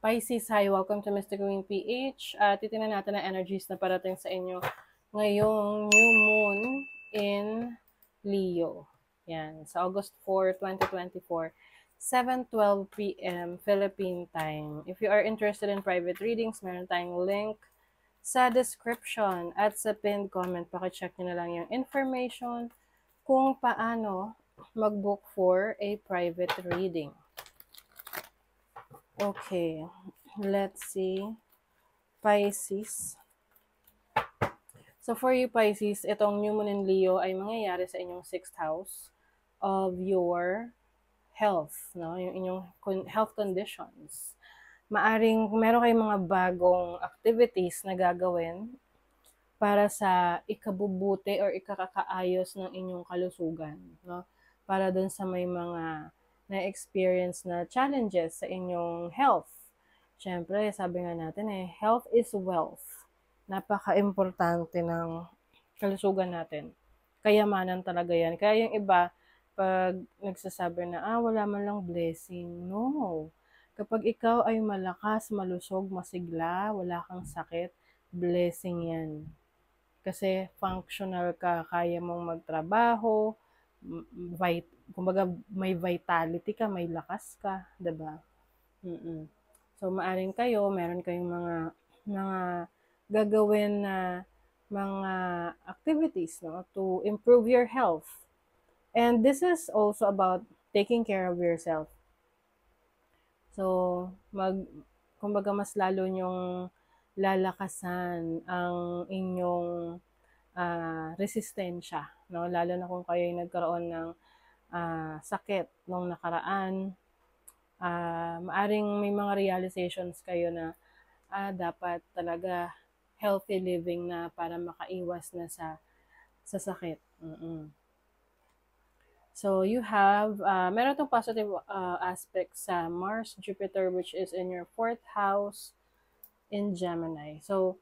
Pisces, hi! Welcome to Mystic Queen PH. Titingnan natin ang energies na parating sa inyo ngayong new moon in Leo. Yan, sa August 4, 2024, 7:12 p.m. Philippine time. If you are interested in private readings, meron tayong link sa description at sa pinned comment. Pakicheck nyo na lang yung information kung paano mag-book for a private reading. Okay, let's see. Pisces. So for you Pisces, itong new moon in Leo ay mangyayari sa inyong 6th house of your health, no? Yung inyong health conditions. Maaring meron kayong mga bagong activities na gagawin para sa ikabubuti or ikakakaayos ng inyong kalusugan, no? Para dun sa may mga na-experience na challenges sa inyong health. Siyempre, sabi nga natin health is wealth. Napaka-importante ng kalusugan natin. Kayamanan talaga yan. Kaya yung iba, pag nagsasabi na, wala man lang blessing. No. Kapag ikaw ay malakas, malusog, masigla, wala kang sakit, blessing yan. Kasi functional ka, kaya mong magtrabaho, kumbaga may vitality ka, may lakas ka, diba? So maaring kayo, meron kayong mga gagawin na mga activities, no, to improve your health. And this is also about taking care of yourself. So kumbaga mas lalo nyong lalakasan ang inyong resistensya, no? Lalo na kung kayo ay nagkaroon ng sakit nung nakaraan, maaring may mga realizations kayo na dapat talaga healthy living na para makaiwas na sa sakit. So you have, meron itong positive aspect sa Mars, Jupiter, which is in your 4th house in Gemini. So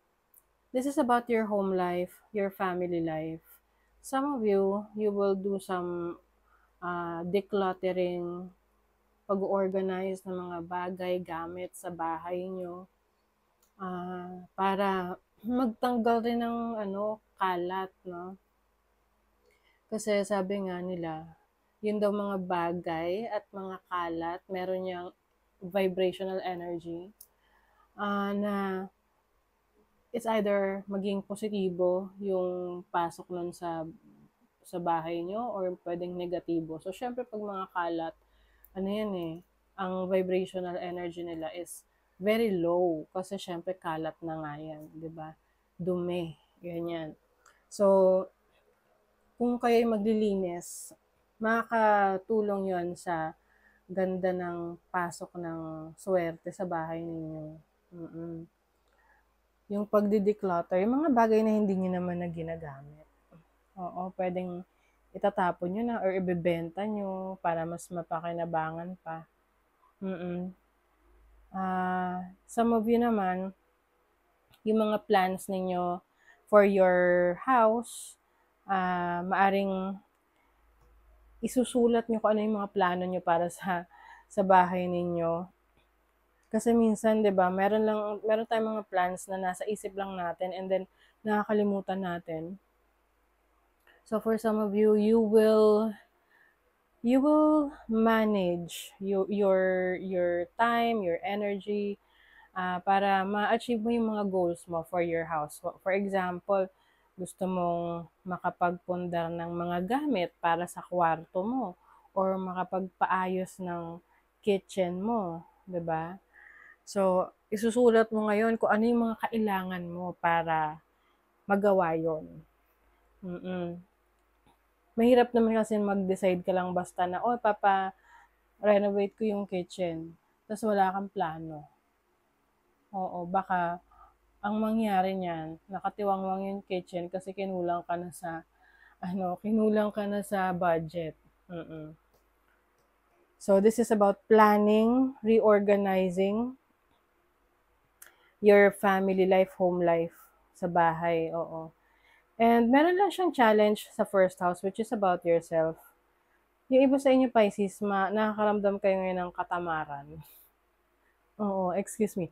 this is about your home life, your family life. Some of you will do some decluttering, pag-organize ng mga bagay, gamit sa bahay nyo, para magtanggal rin ng kalat, no? Kasi sabi nga nila, yun daw mga bagay at mga kalat, meron niyang vibrational energy na it's either maging positibo yung pasok nun sa bahay nyo or pwedeng negatibo. So, syempre pag mga kalat, ang vibrational energy nila is very low kasi syempre kalat na nga yan, di ba? Dumi, ganyan. So, kung kayo'y maglilinis, makakatulong yon sa ganda ng pasok ng swerte sa bahay ninyo. Yung pagdi-declutter, yung mga bagay na hindi nyo naman na ginagamit. Oo, pwedeng itatapon nyo na or ibebenta nyo para mas mapakinabangan pa. Some of you naman, yung mga plans ninyo for your house, maaring isusulat nyo kung ano yung mga plano nyo para sa bahay ninyo. Kasi minsan, 'di ba, meron tayong mga plans na nasa isip lang natin and then nakakalimutan natin. So for some of you, you will manage your time, your energy para ma-achieve mo yung mga goals mo for your house. For example, gusto mong makapagpundar ng mga gamit para sa kwarto mo or makapagpaayos ng kitchen mo, 'di ba? So, isusulat mo ngayon kung ano yung mga kailangan mo para magawa yun. Mahirap naman kasi mag-decide ka lang basta na, papa-renovate ko yung kitchen. Tapos wala kang plano. Oo, baka ang mangyari niyan, nakatiwangwang yung kitchen kasi kinulang ka na sa budget. So, this is about planning, reorganizing your family life, home life sa bahay, oo. And meron lang siyang challenge sa 1st house, which is about yourself. Yung iba sa inyo, Pisces, nakakaramdam kayo ngayon ng katamaran. Oo, excuse me.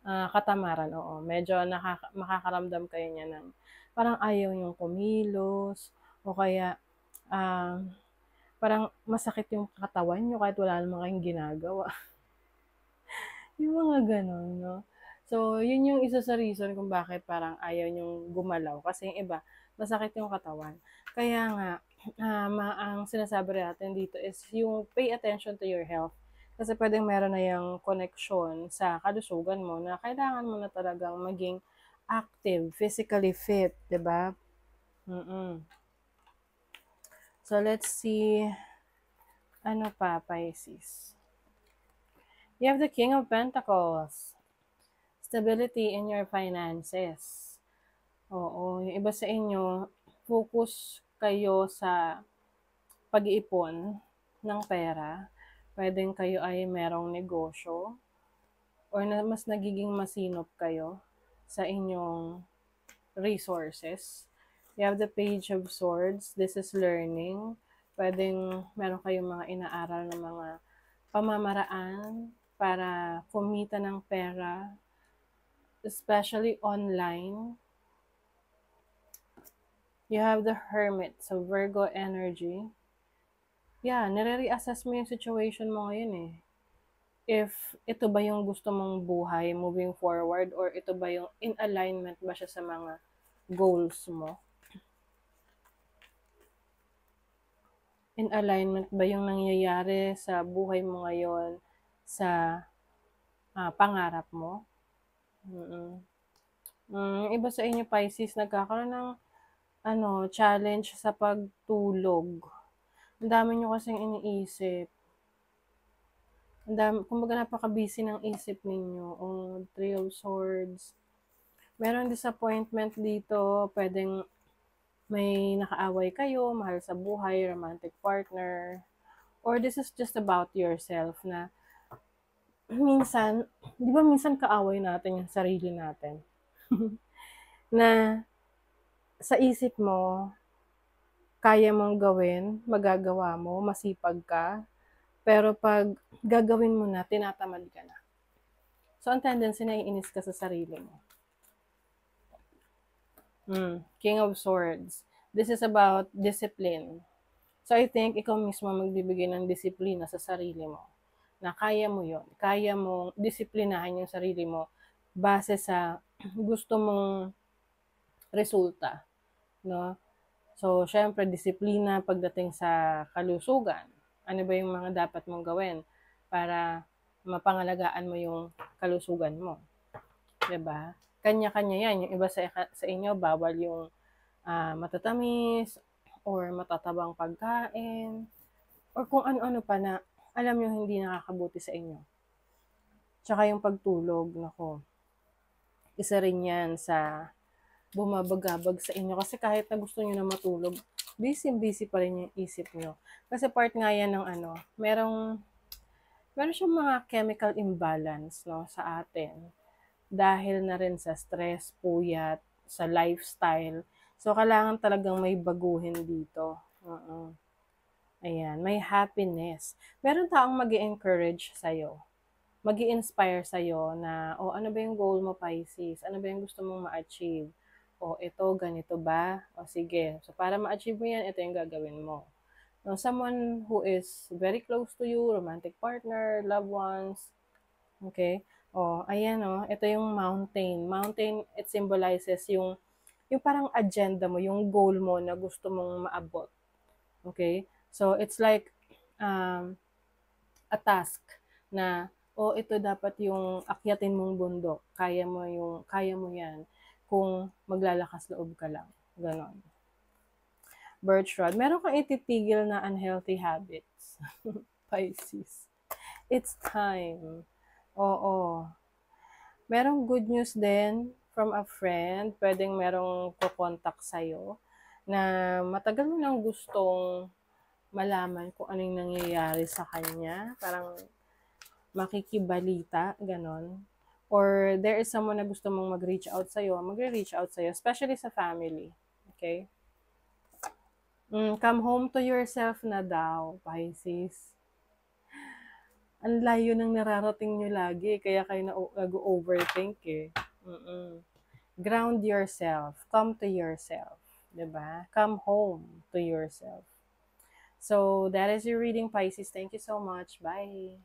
Katamaran, oo. Medyo makakaramdam kayo niya ng parang ayaw niyong kumilos o kaya, ah, parang masakit yung katawan niyo kahit wala naman kayong ginagawa. Yung mga gano'n, 'no? So, yun yung isa sa reason kung bakit parang ayaw niyong gumalaw kasi yung iba masakit yung katawan. Kaya nga, ang sinasabi natin dito is yung pay attention to your health. Kasi puwedeng meron na yang koneksyon sa kalusugan mo na kailangan mo na talagang maging active, physically fit, 'di ba? Mm. So, let's see, ano pa, Pisces? You have the King of Pentacles. Stability in your finances. Oo, yung iba sa inyo, focus kayo sa pag-iipon ng pera. Puwedeng kayo ay merong negosyo or na mas nagiging masinop kayo sa inyong resources. You have the Page of Swords. This is learning. Puwedeng meron kayong mga inaaral na mga pamamaraan para kumita ng pera, especially online. You have the Hermit, so Virgo energy. Yeah, nire-reassess mo yung situation mo ngayon eh. If ito ba yung gusto mong buhay moving forward or ito ba yung in alignment ba siya sa mga goals mo? In alignment ba yung nangyayari sa buhay mo ngayon sa pangarap mo? Yung iba sa inyo Pisces nagkakaroon ng challenge sa pagtulog. Ang dami niyo kasing iniisip. Ang dami, kumbaga napaka-busy ng isip ninyo. Three of Swords. Merong disappointment dito. Pwedeng may nakaaway kayo, mahal sa buhay, romantic partner. Or this is just about yourself na minsan, di ba minsan kaaway natin yung sarili natin? Na sa isip mo, kaya mong gawin, magagawa mo, masipag ka, pero pag gagawin mo na, tinatamad ka na. So, ang tendency na iinis ka sa sarili mo. King of Swords. This is about discipline. So, I think ikaw mismo magbibigay ng disiplina sa sarili mo. Na kaya mo yon, kaya mong disiplinahan yung sarili mo base sa gusto mong resulta. No? So, syempre, disiplina pagdating sa kalusugan. Ano ba yung mga dapat mong gawin para mapangalagaan mo yung kalusugan mo? 'Di ba? Kanya-kanya yan. Yung iba sa inyo, bawal yung matatamis or matatabang pagkain or kung ano-ano pa na alam nyo hindi nakakabuti sa inyo. Tsaka yung pagtulog, nako, isa rin yan sa bumabagabag sa inyo. Kasi kahit na gusto nyo na matulog, busy pa rin yung isip nyo. Kasi part nga yan ng meron siyang mga chemical imbalance, no, sa atin. Dahil na rin sa stress, puyat, sa lifestyle. So, kailangan talagang may baguhin dito. Ayan, may happiness. Meron taong mag-i-encourage sa'yo. Mag-i-inspire sa'yo na, ano ba yung goal mo, Pisces? Ano ba yung gusto mong ma-achieve? Ito, ganito ba? Sige. So, para ma-achieve mo yan, ito yung gagawin mo. No, someone who is very close to you, romantic partner, loved ones, okay? Ayan, ito yung mountain. Mountain, it symbolizes yung parang agenda mo, yung goal mo na gusto mong maabot. Okay? So, it's like a task na, ito dapat yung akyatin mong bundok. Kaya mo yan kung maglalakas loob ka lang. Ganon. Birch rod. Meron kang ititigil na unhealthy habits. Pisces. It's time. Oo. Merong good news din from a friend. Pwedeng merong kukontak sa'yo na matagal mo nang gustong malaman kung anong nangyayari sa kanya. Parang makikibalita, ganon. Or there is someone na gusto mong mag-reach out sa'yo, magre-reach out sa'yo, especially sa family. Okay? Come home to yourself na daw, Pisces. Ang layo ng nararating nyo lagi, kaya kayo nag-overthink eh. Ground yourself. Come to yourself. Diba? Come home to yourself. So, that is your reading, Pisces. Thank you so much. Bye.